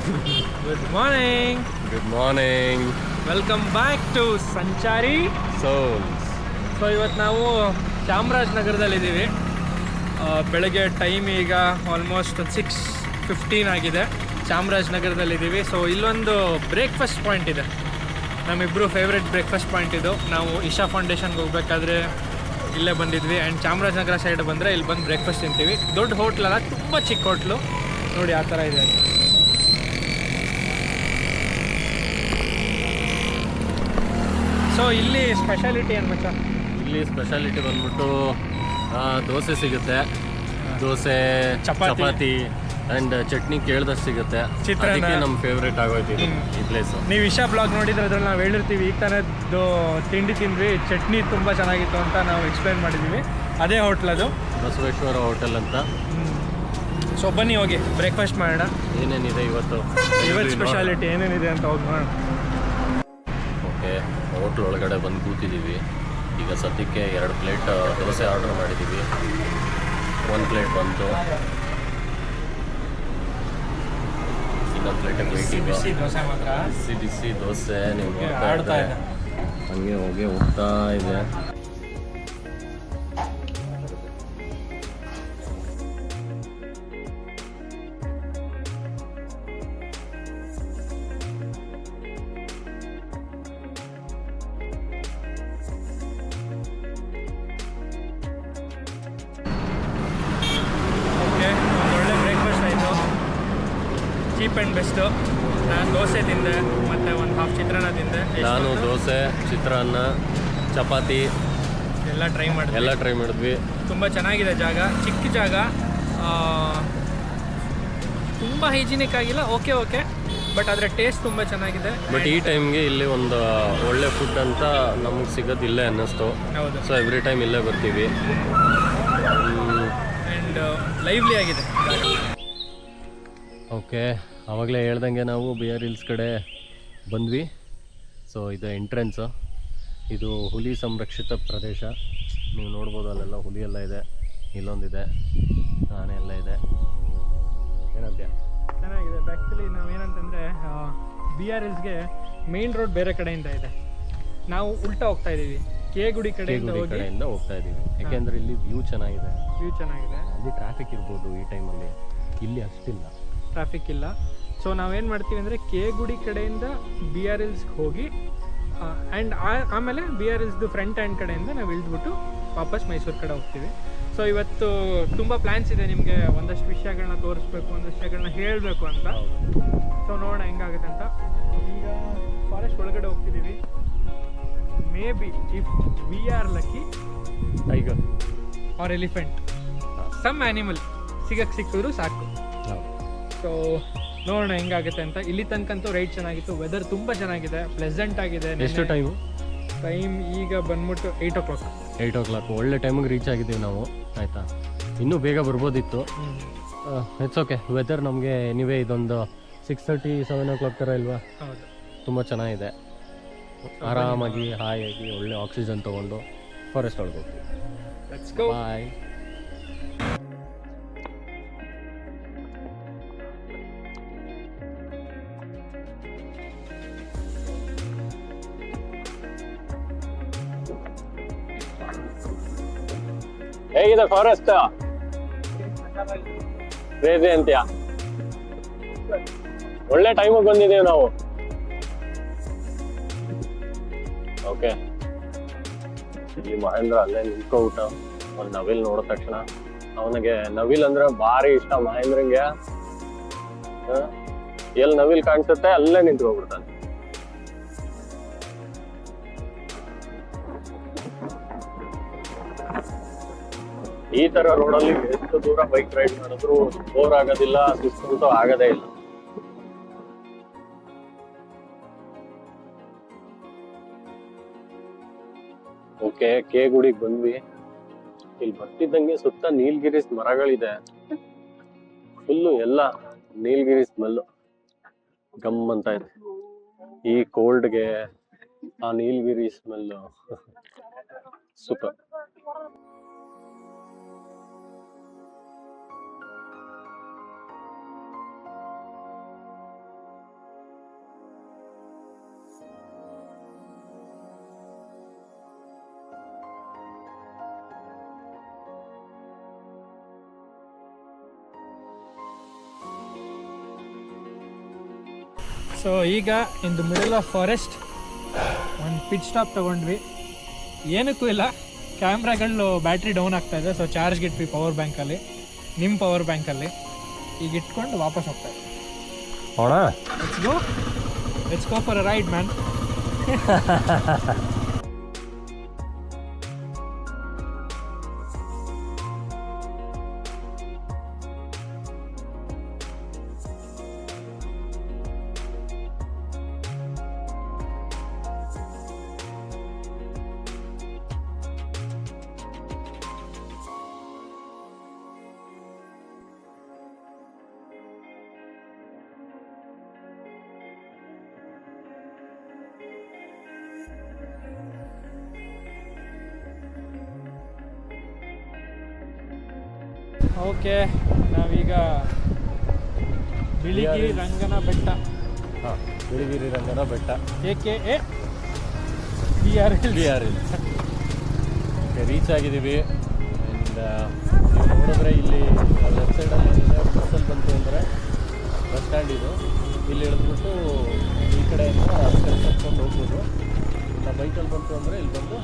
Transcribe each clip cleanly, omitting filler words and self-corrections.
Good morning. Good morning. Welcome back to ಸಂಚಾರಿ Souls. So ಇವತ್ತು ನಾವು ಚಾಮರಾಜನಗರದಲ್ಲಿದ್ದೀವಿ. ಬೆಳಗ್ಗೆ ಟೈಮ್ ಈಗ ಆಲ್ಮೋಸ್ಟ್ 6:15 ಆಗಿದೆ. ಚಾಮರಾಜನಗರದಲ್ಲಿದ್ದೀವಿ. ಸೊ ಇಲ್ಲೊಂದು ಬ್ರೇಕ್ಫಾಸ್ಟ್ ಪಾಯಿಂಟ್ ಇದೆ, ನಮ್ಮಿಬ್ಬರು ಫೇವ್ರೆಟ್ ಬ್ರೇಕ್ಫಾಸ್ಟ್ ಪಾಯಿಂಟ್ ಇದು. ನಾವು ಇಶಾ ಫೌಂಡೇಶನ್ಗೆ ಹೋಗ್ಬೇಕಾದ್ರೆ ಇಲ್ಲೇ ಬಂದಿದ್ವಿ. ಆ್ಯಂಡ್ ಚಾಮರಾಜನಗರ ಸೈಡ್ ಬಂದರೆ ಇಲ್ಲಿ ಬಂದು ಬ್ರೇಕ್ಫಾಸ್ಟ್ ತಿಂತೀವಿ. ದೊಡ್ಡ ಹೋಟ್ಲಲ್ಲ, ತುಂಬ ಚಿಕ್ಕ ಹೋಟ್ಲು. ನೋಡಿ ಆ ಥರ ಇದೆ. ಸೊ ಇಲ್ಲಿ ಸ್ಪೆಷಾಲಿಟಿ ಏನು ಮಚ್ಚ? ಇಲ್ಲಿ ಸ್ಪೆಷಾಲಿಟಿ ಬಂದ್ಬಿಟ್ಟು ದೋಸೆ ಸಿಗುತ್ತೆ, ದೋಸೆ ಚಪಾತಿ ಆ್ಯಂಡ್ ಚಟ್ನಿ ಕೇಳ್ದಷ್ಟು ಸಿಗುತ್ತೆ. ಚಿತ್ರಾನ್ನ ನಮ್ಮ ಫೇವ್ರೇಟ್ ಆಗೋಯ್ತು ಈ ಪ್ಲೇಸು. ನೀವು ಇಶಾ ಬ್ಲಾಗ್ ನೋಡಿದ್ರೆ ಅದ್ರಲ್ಲಿ ನಾವು ಹೇಳಿರ್ತೀವಿ ಈ ಥರದ್ದು ತಿಂಡಿ ತಿಂದ್ವಿ, ಚಟ್ನಿ ತುಂಬ ಚೆನ್ನಾಗಿತ್ತು ಅಂತ ನಾವು ಎಕ್ಸ್ಪ್ಲೈನ್ ಮಾಡಿದ್ದೀವಿ. ಅದೇ ಹೋಟ್ಲದು, ಬಸವೇಶ್ವರ ಹೋಟೆಲ್ ಅಂತ. ಸೊ ಬನ್ನಿ ಹೋಗಿ ಬ್ರೇಕ್ಫಾಸ್ಟ್ ಮಾಡೋಣ. ಏನೇನಿದೆ ಇವತ್ತು ಸ್ಪೆಷಾಲಿಟಿ ಏನೇನಿದೆ ಅಂತ ಹೋಗಿ ಮಾಡೋಣ. ಓಕೆ, ಹೋಟ್ಲ್ ಒಳಗಡೆ ಬಂದು ಕೂತಿದ್ದೀವಿ. ಈಗ ಸದ್ಯಕ್ಕೆ 2 ಪ್ಲೇಟ್ ದೋಸೆ ಆರ್ಡರ್ ಮಾಡಿದ್ದೀವಿ. 1 ಪ್ಲೇಟ್ ಬಂತು, ಇನ್ನೊಂದು ಪ್ಲೇಟಿಗೆ ವೆಯ್ಟಿಂಗ್. ಬಿಸಿ ದೋಸೆ ಮಾತ್ರ, ಬಿಸಿ ಬಿಸಿ ದೋಸೆ ನೀವು ನೋಡ್ತಾ ಇದ್ದರೆ ಹಂಗೆ ಹೋಗ್ತಾ ಇದೆ. ಒಳ್ಳೆ ಬ್ರೇಕ್ಫಾಸ್ಟ್ ಆಯಿತು, ಚೀಪ್ ಆ್ಯಂಡ್ ಬೆಸ್ಟು. ನಾನು ದೋಸೆ ತಿಂದೆ ಮತ್ತು ಒಂದು ಹಾಫ್ ಚಿತ್ರಾನ್ನ ತಿಂದೆ. ನಾನು ದೋಸೆ, ಚಿತ್ರಾನ್ನ, ಚಪಾತಿ ಎಲ್ಲ ಟ್ರೈ ಮಾಡಿದ್ವಿ. ತುಂಬ ಚೆನ್ನಾಗಿದೆ ಜಾಗ, ಚಿಕ್ಕ ಜಾಗ, ತುಂಬ ಹೈಜಿನಿಕ್ ಆಗಿಲ್ಲ, ಓಕೆ ಬಟ್ ಆದರೆ ಟೇಸ್ಟ್ ತುಂಬ ಚೆನ್ನಾಗಿದೆ. ಬಟ್ ಈ ಟೈಮ್ಗೆ ಇಲ್ಲಿ ಒಂದು ಒಳ್ಳೆ ಫುಡ್ ಅಂತ ನಮಗೆ ಸಿಗೋದಿಲ್ಲೇ ಅನ್ನಿಸ್ತು. ಹೌದು. ಸೊ ಎವ್ರಿ ಟೈಮ್ ಇಲ್ಲೇ ಬರ್ತೀವಿ. ಆ್ಯಂಡ್ ಲೈವ್ಲಿ ಆಗಿದೆ. ಓಕೆ, ಆವಾಗಲೇ ಹೇಳ್ದಂಗೆ ನಾವು ಬಿಆರ್ ಹಿಲ್ಸ್ ಕಡೆ ಬಂದ್ವಿ. ಸೊ ಇದು ಎಂಟ್ರೆನ್ಸು, ಇದು ಹುಲಿ ಸಂರಕ್ಷಿತ ಪ್ರದೇಶ. ನೀವು ನೋಡ್ಬೋದು, ಅಲ್ಲೆಲ್ಲ ಹುಲಿ ಎಲ್ಲ ಇದೆ, ಇಲ್ಲೊಂದಿದೆ, ಆನೆ ಎಲ್ಲ ಇದೆ. ಏನಂತೀಯ? ಚೆನ್ನಾಗಿದೆ. ಆ್ಯಕ್ಚುಲಿ ನಾವೇನಂತಂದರೆ BR ಹಿಲ್ಸ್ಗೆ ಮೇನ್ ರೋಡ್ ಬೇರೆ ಕಡೆಯಿಂದ ಇದೆ, ನಾವು ಉಲ್ಟಾ ಹೋಗ್ತಾ ಇದ್ದೀವಿ. ಕೇಗುಡಿ ಕಡೆಯಿಂದ ಹೋಗ್ತಾ ಇದ್ದೀವಿ. ಯಾಕೆಂದರೆ ಇಲ್ಲಿ ವ್ಯೂ ಚೆನ್ನಾಗಿದೆ. ಅಲ್ಲಿ ಟ್ರಾಫಿಕ್ ಇರ್ಬೋದು ಈ ಟೈಮಲ್ಲಿ, ಇಲ್ಲಿ ಅಷ್ಟಿಲ್ಲ, ಟ್ರಾಫಿಕ್ ಇಲ್ಲ. ಸೊ ನಾವೇನು ಮಾಡ್ತೀವಿ ಅಂದರೆ ಕೇಗುಡಿ ಕಡೆಯಿಂದ BR ಹಿಲ್ಸ್ಗೆ ಹೋಗಿ ಆ್ಯಂಡ್ ಆಮೇಲೆ BR ಹಿಲ್ಸ್ದು ಫ್ರಂಟ್ ಆ್ಯಂಡ್ ಕಡೆಯಿಂದ ನಾವು ಇಳಿದ್ಬಿಟ್ಟು ವಾಪಸ್ ಮೈಸೂರು ಕಡೆ ಹೋಗ್ತೀವಿ. ಸೊ ಇವತ್ತು ತುಂಬ ಪ್ಲ್ಯಾನ್ಸ್ ಇದೆ, ನಿಮಗೆ ಒಂದಷ್ಟು ವಿಷಯಗಳನ್ನ ತೋರಿಸ್ಬೇಕು, ಒಂದಷ್ಟು ವಿಷಯಗಳನ್ನ ಹೇಳಬೇಕು ಅಂತ. ಸೊ ನೋಡೋಣ ಹೆಂಗಾಗುತ್ತೆ ಅಂತ. ಈಗ ಫಾರೆಸ್ಟ್ ಒಳಗಡೆ ಹೋಗ್ತಿದ್ದೀವಿ. Maybe if we are lucky, tiger or elephant, some animal ಸಿಕ್ಕಿದ್ರು ಸಾಕು. ಸೊ ನೋಡೋಣ ಹೆಂಗಾಗುತ್ತೆ ಅಂತ. ಇಲ್ಲಿ ತನಕಂತೂ ರೈಡ್ ಚೆನ್ನಾಗಿತ್ತು, ವೆದರ್ ತುಂಬ ಚೆನ್ನಾಗಿದೆ, ಪ್ಲೆಸೆಂಟ್ ಆಗಿದೆ. ಎಷ್ಟು ಟೈಮ್ ಈಗ ಬಂದ್ಬಿಟ್ಟು 8 o'clock. 8 o'clock ಒಳ್ಳೆ ಟೈಮಿಗೆ ರೀಚ್ ಆಗಿದ್ದೀವಿ ನಾವು. ಆಯಿತಾ, ಇನ್ನೂ ಬೇಗ ಬರ್ಬೋದಿತ್ತು. It's okay. ವೆದರ್ ನಮಗೆ ಎನಿವೇ ಇದೊಂದು 6:30, 7 o'clock ಥರ ಇಲ್ವಾ? ಹೌದು, ತುಂಬ ಚೆನ್ನಾಗಿದೆ. ಆರಾಮಾಗಿ ಹಾಯಾಗಿ ಒಳ್ಳೆ ಆಕ್ಸಿಜನ್ ತೊಗೊಂಡು ಫಾರೆಸ್ಟ್ ಒಳಗೆ ಹೋಗ್ತೀವಿ. Let's go. ಬಾಯ್. ಹೇಗಿದೆ ಫಾರೆಸ್ಟ್? ಕ್ರೇಜಿ ಅಂತೀಯ? ಒಳ್ಳೆ ಟೈಮಿಗೆ ಬಂದಿದ್ದೀವಿ ನಾವು. ಓಕೆ, ಇಲ್ಲಿ ಮಹೇಂದ್ರ ಅಲ್ಲೇ ನಿಂತ್ಕೊಬಿಟ್ಟ. ಒಂದು ನವಿಲ್ ನೋಡಿದ ತಕ್ಷಣ ಅವನಿಗೆ ನವಿಲ್ ಅಂದ್ರೆ ಭಾರಿ ಇಷ್ಟ ಮಹೇಂದ್ರಂಗೆ. ಎಲ್ಲಿ ನವಿಲ್ ಕಾಣಿಸುತ್ತೆ ಅಲ್ಲೇ ನಿಂತ್ಕೊಬಿಡ್ತಾನೆ. ಈ ತರ ರೋಡಲ್ಲಿ ಎಷ್ಟು ದೂರ ಬೈಕ್ ರೈಡ್ ಮಾಡಿದ್ರು ಬೋರ್ ಆಗೋದಿಲ್ಲ, ಸುಸ್ತಂತೂ ಆಗದೇ ಇಲ್ಲ. ಓಕೆ, ಕೇಗುಡಿಗೆ ಬಂದ್ವಿ. ಇಲ್ಲಿ ಬರ್ತಿದ್ದಂಗೆ ಸುತ್ತ ನೀಲಗಿರೀಸ್ ಮರಗಳಿದೆ, ಫುಲ್ಲು ಎಲ್ಲ ನೀಲಗಿರಿ ಸ್ಮೆಲ್ಲು ಗಮ್ ಅಂತ ಇದೆ. ಈ ಕೋಲ್ಡ್ಗೆ ಆ ನೀಲಗಿರಿ ಸ್ಮೆಲ್ಲು ಸೂಪರ್. ಸೊ ಈಗ in the middle of forest ಒಂದು ಪಿಟ್ ಸ್ಟಾಪ್ ತೊಗೊಂಡ್ವಿ. ಏನಕ್ಕೂ ಇಲ್ಲ, ಕ್ಯಾಮ್ರಾಗಳು ಬ್ಯಾಟ್ರಿ ಡೌನ್ ಆಗ್ತಾ ಇದೆ. ಸೊ ಚಾರ್ಜ್ ಇಟ್ವಿ ಪವರ್ ಬ್ಯಾಂಕಲ್ಲಿ, ನಿಮ್ಮ ಪವರ್ ಬ್ಯಾಂಕಲ್ಲಿ. ಈಗ ಇಟ್ಕೊಂಡು ವಾಪಸ್ ಹೋಗ್ತಾ ಇದ್ವಿ. Let's go for a ride man. Okay, ನಾವೀಗ Biligiri Rangana Betta, Biligiri Rangana Betta, AKA BRL reach ಆಗಿದ್ದೀವಿ. ಆ್ಯಂಡ್ ನೀವು ನೋಡಿದ್ರೆ ಇಲ್ಲಿ ಲೆಫ್ಟ್ ಸೈಡಲ್ಲಿ ಬಸ್ಸಲ್ಲಿ ಬಂತು ಅಂದರೆ ಬಸ್ ಸ್ಟ್ಯಾಂಡ್ ಇದು. ಇಲ್ಲಿ ಇಳಿದ್ಬಿಟ್ಟು ಈ ಕಡೆಯಿಂದ ಸ್ಟೆಪ್ಸ್ ಹತ್ಕೊಂಡು ಹೋಗ್ಬೋದು. ಇಲ್ಲ ಬೈಕಲ್ಲಿ ಬಂತು ಅಂದರೆ ಇಲ್ಲಿ ಬಂದು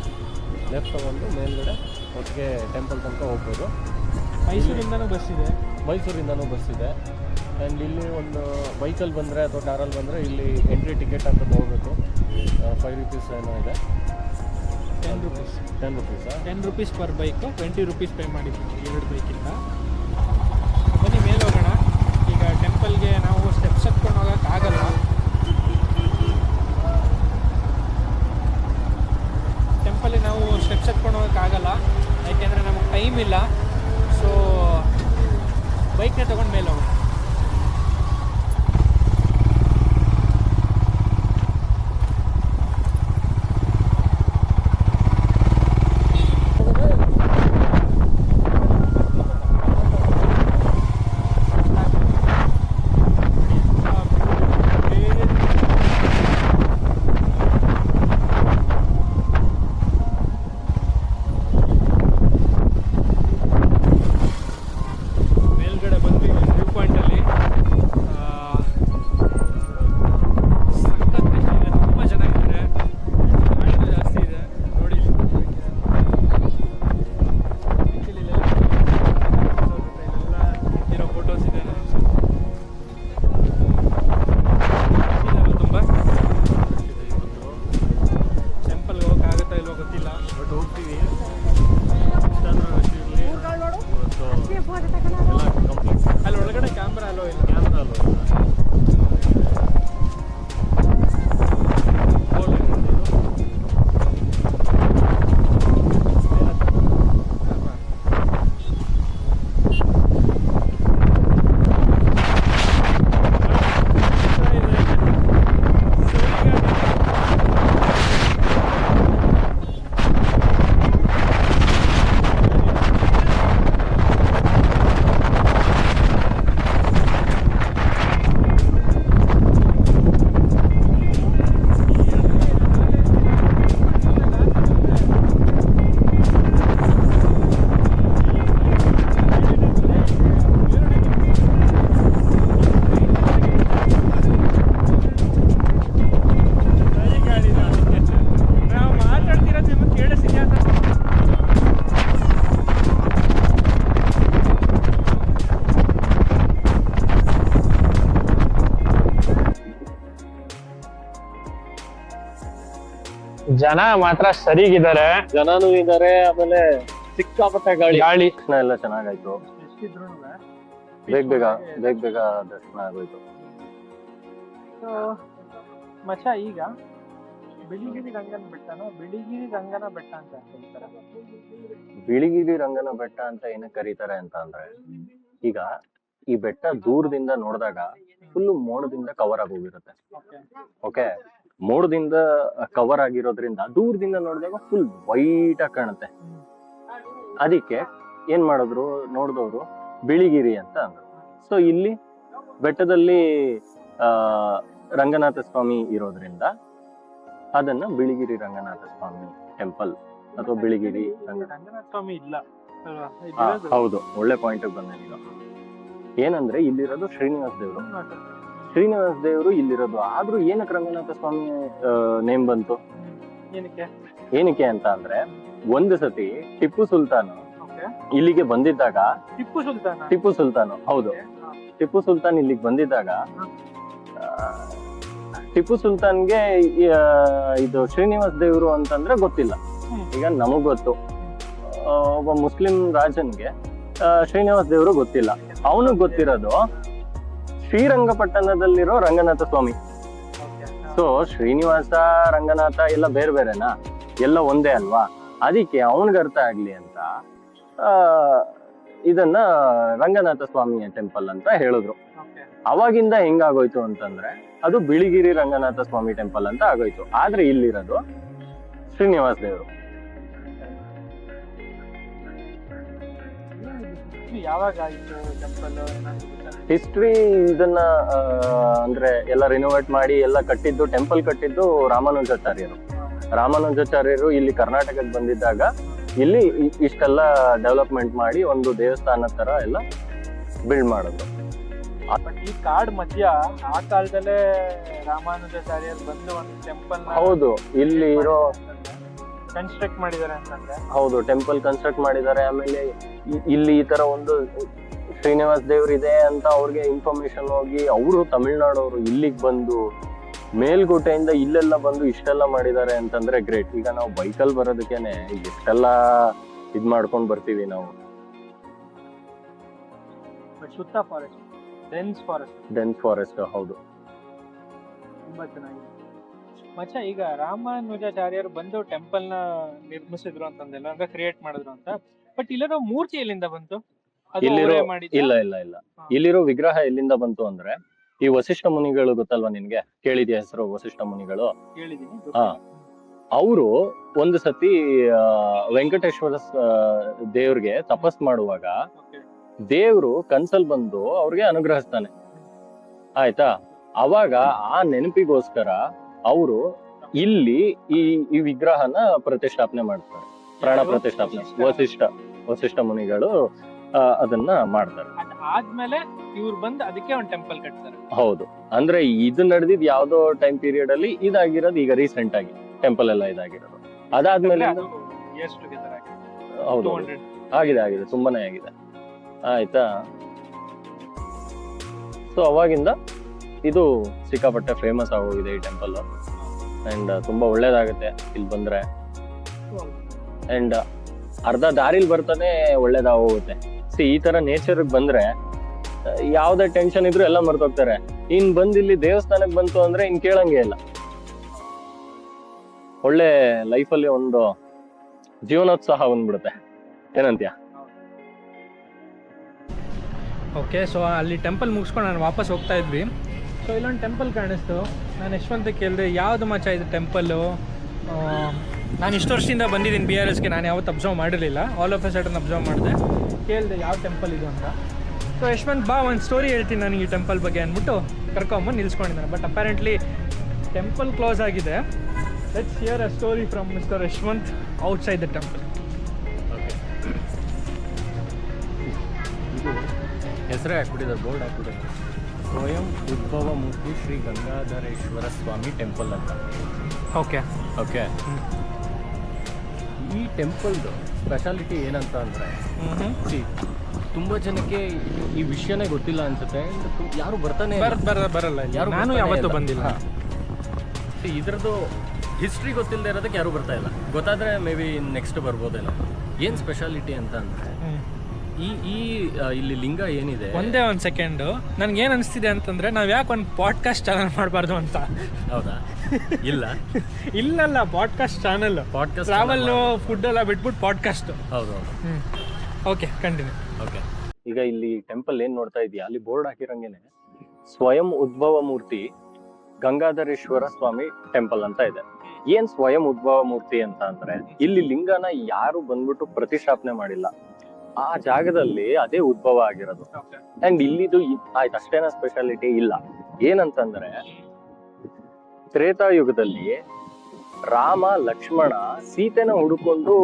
ಲೆಫ್ಟ್ ತೊಗೊಂಡು ಮೇಲ್ಗಡೆ ಒಟ್ಟಿಗೆ ಟೆಂಪಲ್ ತನಕ ಹೋಗ್ಬೋದು. ಮೈಸೂರಿಂದನೂ ಬಸ್ ಇದೆ. ಮೈಸೂರಿಂದನೂ ಬಸ್ ಇದೆ. ಆ್ಯಂಡ್ ಇಲ್ಲಿ ಒಂದು ಬೈಕಲ್ಲಿ ಬಂದರೆ ಅಥವಾ ಕಾರಲ್ಲಿ ಬಂದರೆ ಇಲ್ಲಿ ಎಂಟ್ರಿ ಟಿಕೆಟ್ ಅಂತ ತೊಗೋಬೇಕು. 5 ರೂಪೀಸ್ ಏನೋ ಇದೆ. 10 rupees. 10 ರೂಪೀಸಾ? 10 rupees per bike, 20 rupees pay ಮಾಡಿದ್ದೀವಿ 2 ಬೈಕಿಂದ. ಬನ್ನಿ ಮೇಲೆ ಹೋಗೋಣ. ಈಗ ಟೆಂಪಲ್ಗೆ ನಾವು ಸ್ಟೆಪ್ಸ್ ಹತ್ಕೊಂಡು ಹೋಗೋಕ್ಕಾಗಲ್ಲ. ಟೆಂಪಲ್ಗೆ ನಾವು ಸ್ಟೆಪ್ಸ್ ಹತ್ಕೊಂಡು ಹೋಗೋಕ್ಕಾಗಲ್ಲ, ಯಾಕೆಂದರೆ ನಮಗೆ ಟೈಮ್ ಇಲ್ಲ. ಸೊ ಬೈಕ್ನೇ ತೊಗೊಂಡು ಮೇಲೆ ಹೋಗೋಣ. ಜನ ಮಾತ್ರ ಸರಿಗಿದ್ದಾರೆ, ಜನನೂ ಇದ್ದಾರೆ. ಆಮೇಲೆ ಸಿಕ್ಕಾಪಟ್ಟೆ ಗಾಳಿ ದರ್ಶನ ಎಲ್ಲ ಚೆನ್ನಾಗಾಯ್ತು. ಬೇಗ ಬೇಗ ದರ್ಶನ ಆಗೋಯ್ತು. ಮಚ್ಚ ಈಗ ಬಿಳಿಗಿರಿ ರಂಗನ ಬೆಟ್ಟನೋ ಬಿಳಿಗಿರಿ ರಂಗನ ಬೆಟ್ಟ ಅಂತ ಹೇಳ್ತಾರೆ. ಬಿಳಿಗಿರಿ ರಂಗನ ಬೆಟ್ಟ ಅಂತ ಏನಕ್ಕೆ ಕರೀತಾರೆ ಅಂತ ಅಂದ್ರೆ, ಈಗ ಈ ಬೆಟ್ಟ ದೂರದಿಂದ ನೋಡಿದಾಗ ಫುಲ್ ಮೋಡದಿಂದ ಕವರ್ ಆಗೋಗಿರುತ್ತೆ. ಓಕೆ, ಮೋಡದಿಂದ ಕವರ್ ಆಗಿರೋದ್ರಿಂದ ದೂರದಿಂದ ನೋಡಿದಾಗ ಫುಲ್ ವೈಟ್ ಆಗಿ ಕಾಣುತ್ತೆ. ಅದಕ್ಕೆ ಏನ್ ಮಾಡಿದ್ರು ನೋಡಿದವರು ಬಿಳಿಗಿರಿ ಅಂತ ಅಂದ್ರು. ಸೊ ಇಲ್ಲಿ ಬೆಟ್ಟದಲ್ಲಿ ರಂಗನಾಥ ಸ್ವಾಮಿ ಇರೋದ್ರಿಂದ ಅದನ್ನ ಬಿಳಿಗಿರಿ ರಂಗನಾಥ ಸ್ವಾಮಿ ಟೆಂಪಲ್ ಅಥವಾ ಬಿಳಿಗಿರಿ ರಂಗನಾಥ ಸ್ವಾಮಿ ಇಲ್ಲ. ಹೌದು, ಒಳ್ಳೆ ಪಾಯಿಂಟ್ ಬಂದ. ಈಗ ಏನಂದ್ರೆ ಇಲ್ಲಿರೋದು ಶ್ರೀನಿವಾಸ ದೇವರು. ಶ್ರೀನಿವಾಸ ದೇವರು ಇಲ್ಲಿರೋದು. ಆದ್ರೂ ಏನಕ್ಕೆ ರಂಗನಾಥ ಸ್ವಾಮಿ ನೇಮ್ ಬಂತು? ಏನಕ್ಕೆ ಅಂತ ಅಂದ್ರೆ, ಒಂದು ಸತಿ ಟಿಪ್ಪು ಸುಲ್ತಾನ್ ಇಲ್ಲಿಗೆ ಬಂದಿದ್ದಾಗ, ಟಿಪ್ಪು ಸುಲ್ತಾನ್ ಹೌದು, ಟಿಪ್ಪು ಸುಲ್ತಾನ್ ಇಲ್ಲಿಗೆ ಬಂದಿದ್ದಾಗ ಟಿಪ್ಪು ಸುಲ್ತಾನ್ಗೆ ಇದು ಶ್ರೀನಿವಾಸ ದೇವರು ಅಂತಂದ್ರೆ ಗೊತ್ತಿಲ್ಲ. ಈಗ ನಮಗ್ ಗೊತ್ತು, ಒಬ್ಬ ಮುಸ್ಲಿಂ ರಾಜನ್ಗೆ ಶ್ರೀನಿವಾಸ ದೇವರು ಗೊತ್ತಿಲ್ಲ. ಅವನಿಗೆ ಗೊತ್ತಿರೋದು ಶ್ರೀರಂಗಪಟ್ಟಣದಲ್ಲಿರೋ ರಂಗನಾಥ ಸ್ವಾಮಿ. ಸೊ ಶ್ರೀನಿವಾಸ ರಂಗನಾಥ ಎಲ್ಲ ಬೇರೆ ಬೇರೆನಾ? ಎಲ್ಲ ಒಂದೇ ಅಲ್ವಾ? ಅದಕ್ಕೆ ಅವನಿಗೆ ಅರ್ಥ ಆಗ್ಲಿ ಅಂತ ಇದನ್ನ ರಂಗನಾಥ ಸ್ವಾಮಿಯ ಟೆಂಪಲ್ ಅಂತ ಹೇಳಿದ್ರು. ಅವಾಗಿಂದ ಹೆಂಗಾಗೋಯ್ತು ಅಂತಂದ್ರೆ ಅದು ಬಿಳಿಗಿರಿ ರಂಗನಾಥ ಸ್ವಾಮಿ ಟೆಂಪಲ್ ಅಂತ ಆಗೋಯ್ತು. ಆದ್ರೆ ಇಲ್ಲಿರೋದು ಶ್ರೀನಿವಾಸ ದೇವರು. ಹಿಸ್ಟ್ರಿ ಇದನ್ನ ಅಂದ್ರೆ ಎಲ್ಲ ರಿನೋವೇಟ್ ಮಾಡಿ ಎಲ್ಲ ಕಟ್ಟಿದ್ದು, ಟೆಂಪಲ್ ಕಟ್ಟಿದ್ದು ರಾಮಾನುಜಾಚಾರ್ಯರು ಇಲ್ಲಿ ಕರ್ನಾಟಕಕ್ಕೆ ಬಂದಿದ್ದಾಗ ಇಲ್ಲಿ ಇಷ್ಟೆಲ್ಲ ಡೆವಲಪ್ಮೆಂಟ್ ಮಾಡಿ ಒಂದು ದೇವಸ್ಥಾನ ತರ ಎಲ್ಲ ಬಿಲ್ಡ್ ಮಾಡಿದ್ರು. ಈ ಕಾಡ್ ಮಧ್ಯ ಆ ಕಾಲದಲ್ಲೇ ರಾಮಾನುಜಾಚಾರ್ಯರು ಬಂದು ಒಂದು ಟೆಂಪಲ್ ಹೌದು ಇಲ್ಲಿ ಇರೋ ಕನ್ಸ್ಟ್ರಕ್ಟ್ ಮಾಡಿದ್ದಾರೆ ಅಂತಂದ್ರೆ. ಹೌದು, ಟೆಂಪಲ್ ಕನ್ಸ್ಟ್ರಕ್ಟ್ ಮಾಡಿದ್ದಾರೆ. ಆಮೇಲೆ ಇಲ್ಲಿ ಈ ತರ ಒಂದು ಶ್ರೀನಿವಾಸ ದೇವ್ರ ಇದೆ ಅಂತ ಅವ್ರಿಗೆ ಇನ್ಫಾರ್ಮೇಶನ್ ಹೋಗಿ ಅವರು ತಮಿಳ್ನಾಡವರು ಇಲ್ಲಿಗೆ ಬಂದು ಮೇಲ್ಕೋಟೆಯಿಂದ ಇಲ್ಲೆಲ್ಲ ಬಂದು ಇಷ್ಟೆಲ್ಲ ಮಾಡಿದ್ದಾರೆ ಅಂತಂದ್ರೆ ಗ್ರೇಟ್. ಈಗ ನಾವು ಬೈಕಲ್ಲಿ ಬರೋದಕ್ಕೇನೆ ಎಷ್ಟೆಲ್ಲ ಇದ್ ಮಾಡ್ಕೊಂಡ್ ಬರ್ತೀವಿ ನಾವು. ಸುತ್ತ ಫಾರೆಸ್ಟ್, ಡೆನ್ಸ್ ಫಾರೆಸ್ಟ್ ಹೌದು, ತುಂಬಾ ಚೆನ್ನಾಗಿದೆ ಮಚ್ಚ. ಈಗ ರಾಮಾನುಜಾಚಾರ್ಯರು ಬಂದು ಟೆಂಪಲ್ ನ ನಿರ್ಮಿಸಿದ್ರು ಅಂತಂದೆಲ್ಲ, ಅಂದ್ರೆ ಕ್ರಿಯೇಟ್ ಮಾಡಿದ್ರು ಅಂತ. ಬಟ್ ಇಲ್ಲಿರೋ ಮೂರ್ತಿ ಎಲ್ಲಿಂದ ಬಂತು? ಇಲ್ಲ ಇಲ್ಲಿರೋ ವಿಗ್ರಹ ಎಲ್ಲಿಂದ ಬಂತು ಅಂದ್ರೆ, ಈ ವಸಿಷ್ಠ ಮುನಿಗಳು ಗೊತ್ತಲ್ವಾ ನಿನ್ಗೆ? ಕೇಳಿದ್ಯಾ ಹೆಸರು ವಸಿಷ್ಠ ಮುನಿಗಳು? ಹಾ, ಅವರು ಒಂದು ಸತಿ ವೆಂಕಟೇಶ್ವರ ದೇವ್ರಿಗೆ ತಪಸ್ ಮಾಡುವಾಗ ದೇವ್ರು ಕನ್ಸಲ್ ಬಂದು ಅವ್ರಿಗೆ ಅನುಗ್ರಹಿಸ್ತಾನೆ, ಆಯ್ತಾ? ಅವಾಗ ಆ ನೆನಪಿಗೋಸ್ಕರ ಅವರು ಇಲ್ಲಿ ಈ ವಿಗ್ರಹನ ಪ್ರತಿಷ್ಠಾಪನೆ ಮಾಡ್ತಾರೆ, ಪ್ರಾಣ ಪ್ರತಿಷ್ಠಾಪನೆ. ವಸಿಷ್ಠ ಮುನಿಗಳು ಅದನ್ನ ಮಾಡ್ತಾರೆ. ಆದ್ಮೇಲೆ ಇವ್ರು ಬಂದು ಅದಕ್ಕೆ ಒಂದು ಟೆಂಪಲ್ ಕಟ್ತಾರೆ. ಹೌದು, ಅಂದ್ರೆ ಇದು ನಡೆದಿದ್ ಯಾವ್ದೋ ಟೈಮ್ ಪೀರಿಯಡ್ ಅಲ್ಲಿ, ಇದಾಗಿರೋದು ಈಗ ರೀಸೆಂಟ್ ಆಗಿ ಟೆಂಪಲ್ ಎಲ್ಲ ಇದಾಗಿರೋದು. ಅದಾದ್ಮೇಲೆ ಹೌದು ಆಗಿದೆ, ತುಂಬಾನೇ ಆಗಿದೆ, ಆಯ್ತಾ? ಸೊ ಅವಾಗಿಂದ ಇದು ಸಿಕ್ಕಾಪಟ್ಟೆ ಫೇಮಸ್ ಆಗೋಗಿದೆ ಈ ಟೆಂಪಲ್. ಅಂಡ್ ತುಂಬಾ ಒಳ್ಳೇದಾಗುತ್ತೆ ಇಲ್ಲಿ ಬಂದ್ರೆ. ಅಂಡ್ ಅರ್ಧ ದಾರಿಲಿ ಬರ್ತಾನೆ ಒಳ್ಳೇದಾಗೋಗುತ್ತೆ. ಈ ತರ ನೇಚರ್ ಬಂದ್ರೆ ಯಾವ್ದೇ ಟೆನ್ಷನ್ ಇದ್ರು ಎಲ್ಲ ಮರ್ತೋಗ್ತಾರೆ. ಇನ್ ಬಂದ್ ಇಲ್ಲಿ ದೇವಸ್ಥಾನಕ್ಕೆ ಬಂತು ಅಂದ್ರೆ ಇನ್ ಕೇಳಂಗೆ ಇಲ್ಲ. ಒಳ್ಳೆ ಲೈಫಲ್ಲಿ ಒಂದು ಜೀವನೋತ್ಸಾಹ ಬಂದ್ಬಿಡುತ್ತೆ. ಏನಂತ್ಯ? ಓಕೆ, ಸೊ ಅಲ್ಲಿ ಟೆಂಪಲ್ ಮುಗಿಸ್ಕೊಂಡು ನಾನು ವಾಪಸ್ ಹೋಗ್ತಾ ಇದ್ವಿ. ಸೊ ಇಲ್ಲೊಂದು ಟೆಂಪಲ್ ಕಾಣಿಸ್ತು. ನಾನು ಯಶವಂತ ಕೇಳಿದೆ, ಯಾವುದು ಮಚ್ಚ ಇದು ಟೆಂಪಲ್ಲು? ನಾನು ಇಷ್ಟು ವರ್ಷದಿಂದ ಬಂದಿದ್ದೀನಿ BRSಗೆ, ನಾನು ಯಾವತ್ತು ಅಬ್ಸರ್ವ್ ಮಾಡಿರಲಿಲ್ಲ. All of A sudden observe ಮಾಡಿದೆ, ಕೇಳಿದೆ ಯಾವ ಟೆಂಪಲ್ ಇದು ಅಂತ. ಸೊ ಯಶವಂತ್ ಬಾ, ಒಂದು ಸ್ಟೋರಿ ಹೇಳ್ತೀನಿ ನನಗೆ ಈ ಟೆಂಪಲ್ ಬಗ್ಗೆ ಅಂದ್ಬಿಟ್ಟು ಕರ್ಕೊಂಬಂದು ನಿಲ್ಸ್ಕೊಂಡಿದ್ದಾನೆ. ಬಟ್ ಅಪ್ಯಾರೆಂಟ್ಲಿ ಟೆಂಪಲ್ ಕ್ಲೋಸ್ ಆಗಿದೆ. Let's hear a story from mister Yashwant outside the temple. ಹೆಸರೇ ಹಾಕ್ಬಿಟ್ಟಿದ್ದಾರೆ, ಬೋರ್ಡ್ ಹಾಕ್ಬಿಟ್ಟಿದ್ದಾರೆ, ಸ್ವಯಂ ಉದ್ಭವ ಮೂರ್ತಿ ಶ್ರೀ ಗಂಗಾಧರೇಶ್ವರ ಸ್ವಾಮಿ ಟೆಂಪಲ್ ಅಂತ. ಓಕೆ, ಈ ಟೆಂಪಲ್ದು ಸ್ಪೆಷಾಲಿಟಿ ಏನಂತ ಅಂದರೆ, ತುಂಬ ಜನಕ್ಕೆ ಈ ವಿಷಯನೇ ಗೊತ್ತಿಲ್ಲ ಅನ್ಸುತ್ತೆ. ಯಾರು ಬರಲ್ಲ, ನಾನು ಯಾವತ್ತೂ ಬಂದಿಲ್ಲ. ಇದರದ್ದು ಹಿಸ್ಟ್ರಿ ಗೊತ್ತಿಲ್ಲದೆ ಇರೋದಕ್ಕೆ ಯಾರು ಬರ್ತಾ ಇಲ್ಲ. ಗೊತ್ತಾದ್ರೆ ಮೇ ಬಿ ನೆಕ್ಸ್ಟ್ ಬರ್ಬೋದೇನೋ. ಏನು ಸ್ಪೆಷಾಲಿಟಿ ಅಂತ ಅಂದರೆ, ಇಲ್ಲಿ ಲಿಂಗ ಏನಿದೆ. ಒಂದೇ ಒಂದು ಸೆಕೆಂಡು, ನನ್ಗೇನು ಅನಿಸ್ತಿದೆ ಅಂತಂದ್ರೆ, ನಾವು ಯಾಕೆ ಒಂದು ಪಾಡ್ಕಾಸ್ಟ್ ಚಾನಲ್ ಮಾಡಬಾರ್ದು ಅಂತ. ಹೌದಾ? ಇಲ್ಲಲ್ಲ, ಪಾಡ್ಕಾಸ್ಟ್ ಚಾನಲ್, ಟ್ರಾವೆಲ್ ಫುಡ್ ಎಲ್ಲ ಬಿಟ್ಬಿಟ್ಟು ಪಾಡ್ಕಾಸ್ಟ್. ಹೌದು. Okay, continue. ಓಕೆ, ಈಗ ಇಲ್ಲಿ ಟೆಂಪಲ್ ಏನ್ ನೋಡ್ತಾ ಇದೀಯಾ, ಅಲ್ಲಿ ಬೋರ್ಡ್ ಹಾಕಿರಂಗೇನೆ ಸ್ವಯಂ ಉದ್ಭವ ಮೂರ್ತಿ ಗಂಗಾಧರೇಶ್ವರ ಸ್ವಾಮಿ ಟೆಂಪಲ್ ಅಂತ ಇದೆ. ಏನ್ ಸ್ವಯಂ ಉದ್ಭವ ಮೂರ್ತಿ ಅಂತ ಅಂದ್ರೆ, ಇಲ್ಲಿ ಲಿಂಗನ ಯಾರು ಬಂದ್ಬಿಟ್ಟು ಪ್ರತಿಷ್ಠಾಪನೆ ಮಾಡಿಲ್ಲ, ಆ ಜಾಗದಲ್ಲಿ ಅದೇ ಉದ್ಭವ ಆಗಿರೋದು. ಅಂಡ್ ಇಲ್ಲಿದು ಆಯ್ತು, ಅಷ್ಟೇನ ಸ್ಪೆಷಾಲಿಟಿ ಇಲ್ಲ. ಏನಂತಂದ್ರೆ, ತ್ರೇತಾಯುಗದಲ್ಲಿ ರಾಮ ಲಕ್ಷ್ಮಣ ಸೀತೆನ ಹುಡುಕೊಂಡು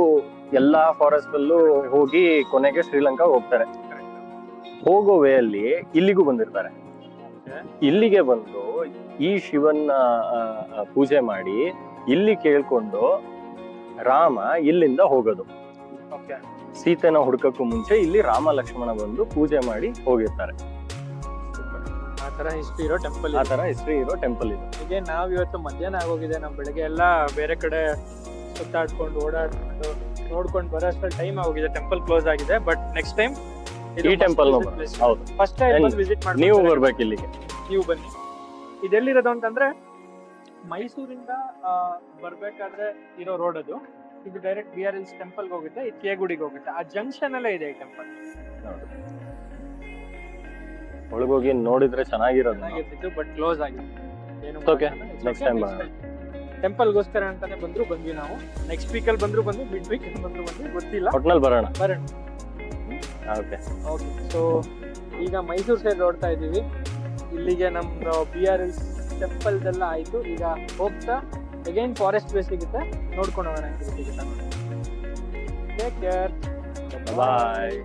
ಎಲ್ಲಾ ಫಾರೆಸ್ಟ್ ಅಲ್ಲೂ ಹೋಗಿ ಕೊನೆಗೆ ಶ್ರೀಲಂಕಾ ಹೋಗ್ತಾರೆ. ಹೋಗೋ ವೇ ಅಲ್ಲಿ ಇಲ್ಲಿಗೂ ಬಂದಿರ್ತಾರೆ. ಇಲ್ಲಿಗೆ ಬಂದು ಈ ಶಿವನ್ನ ಪೂಜೆ ಮಾಡಿ ಇಲ್ಲಿ ಕೇಳ್ಕೊಂಡು ರಾಮ ಇಲ್ಲಿಂದ ಹೋಗೋದು. ಓಕೆ, ಸೀತೆನ ಹುಡ್ಕಕ್ಕೂ ಮುಂಚೆ ಇಲ್ಲಿ ರಾಮ ಲಕ್ಷ್ಮಣ ಬಂದು ಪೂಜೆ ಮಾಡಿ ಹೋಗಿರ್ತಾರೆ. ಆ ತರ ಹಿಸ್ಟ್ರಿ ಇರೋ ಟೆಂಪಲ್. ಆ ತರ ಹಿಸ್ಟ್ರಿ ಇರೋ ಟೆಂಪಲ್ ಇದು. ಹೀಗೆ ನಾವ್ ಇವತ್ತು ಮಧ್ಯಾಹ್ನ ಆಗೋಗಿದೆ, ನಮ್ ಬೆಳಗ್ಗೆ ಎಲ್ಲ ಬೇರೆ ಕಡೆ ಸುತ್ತಾಡ್ಕೊಂಡು ಓಡಾಡ್ಕೊಂಡು ನೋಡ್ಕೊಂಡು ಬರೋಷ್ಟ್ರಲ್ಲಿ ಟೈಮ್ ಆಗೋಗಿದೆ, ಟೆಂಪಲ್ ಕ್ಲೋಸ್ ಆಗಿದೆ. ಬಟ್ ನೆಕ್ಸ್ಟ್ ಟೈಮ್ ಈ ಟೆಂಪಲ್ ಹೌದು, ಫಸ್ಟ್ ಟೈಮ್ ವಿಸಿಟ್ ಮಾಡಿ. ನೀವು ಬರ್ಬೇಕು ಇಲ್ಲಿಗೆ, ನೀವು ಬನ್ನಿ. ಇದೆಲ್ಲಿರೋದು ಅಂತಂದ್ರೆ ಮೈಸೂರಿಂದ ಬರ್ಬೇಕಾದ್ರೆ ಇರೋ ರೋಡ್ ಅದು. ಇದು ಡೈರೆಕ್ಟ್ BRLs ಟೆಂಪಲ್ಗೆ ಹೋಗುತ್ತೆ, ಇದು ಕೇಗುಡಿಗೆ ಹೋಗುತ್ತೆ. ಆ ಜಂಕ್ಷನ್ ಅಲ್ಲೇ ಇದೆ ಈ ಟೆಂಪಲ್. ಒಳಗೋಗಿ ನೋಡಿದ್ರೆ ಚೆನ್ನಾಗಿರೋದು. ಬಟ್ ಕ್ಲೋಸ್ ಆಗಿದೆ. ನೆಕ್ಸ್ಟ್ ಟೈಮ್ ಟೆಂಪಲ್ಗೋಸ್ಕರ ಅಂತಾನೆ ಬಂದ್ವಿ ನಾವು. ನೆಕ್ಸ್ಟ್ ವೀಕಲ್ಲಿ ಬಂದ್ರು ಮಿಡ್ ವೀಕ್ ಬಂದ್ರು ಗೊತ್ತಿಲ್ಲ, ಒಟ್ನಲ್ಲಿ ಬರೋಣ. ಓಕೆ, ಸೊ ಈಗ ಮೈಸೂರು ಸೈಡ್ ನೋಡ್ತಾ ಇದೀವಿ. ಇಲ್ಲಿಗೆ ನಮ್ದು BRLs ಟೆಂಪಲ್ದೆಲ್ಲ ಆಯ್ತು. ಈಗ ಹೋಗ್ತಾ ಅಗೈನ್ ಫಾರೆಸ್ಟ್ ವೇ ಸಿಗುತ್ತೆ, ನೋಡ್ಕೊಂಡು ಹೋಗೋಣ. ಟೇಕ್ ಕೇರ್, ಬಾಯ್.